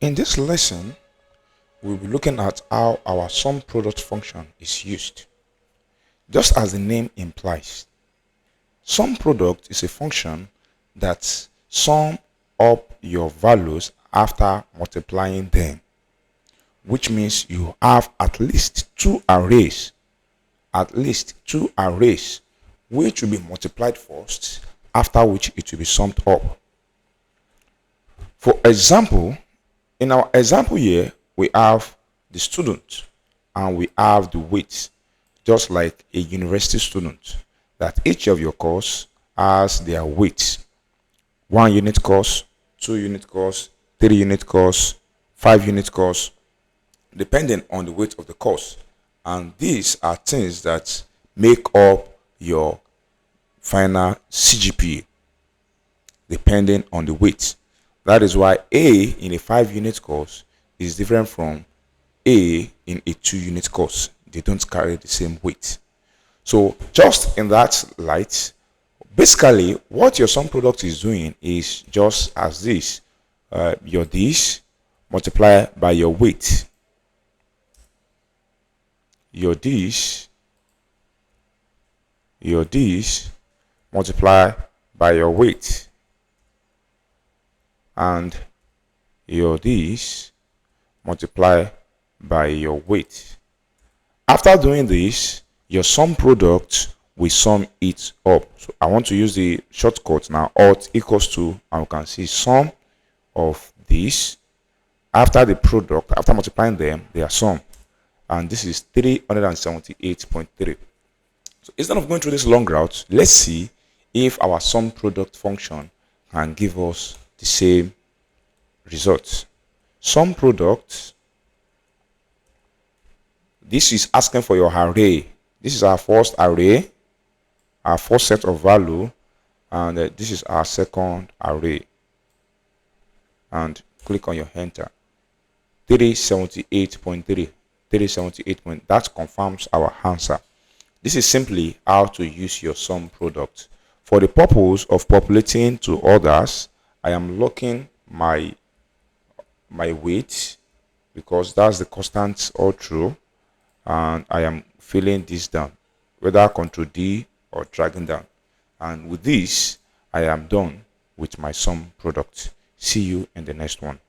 In this lesson, we'll be looking at how our sum product function is used. Just as the name implies, sum product is a function that sum up your values after multiplying them, which means you have at least two arrays, which will be multiplied first, after which it will be summed up. For example, in our example here, we have the student and we have the weight, just like a university student, that each of your course has their weight. 1 unit course, 2 unit course, 3 unit course, 5 unit course, depending on the weight of the course. And these are things that make up your final CGPA, depending on the weight. That is why A in a 5 unit course is different from A in a 2 unit course. They don't carry the same weight. So just in that light, basically what your sum product is doing is just as this. Your this multiplied by your weight. Your this multiplied by your weight. And your this multiply by your weight. After doing this, your sum product will sum it up. So I want to use the shortcut now. Alt equals to, and we can see sum of this. After the product, after multiplying them, they are sum. And this is 378.3. So instead of going through this long route, let's see if our sum product function can give us the same results. Sum product, this is asking for your array. This is our first array, our first set of value, and this is our second array. And click on your enter. 378.3. That confirms our answer. This is simply how to use your sum product. For the purpose of populating to others, I am locking my weight because that's the constant all through, and I am filling this down, whether Ctrl D or dragging down. And with this, I am done with my sum product. See you in the next one.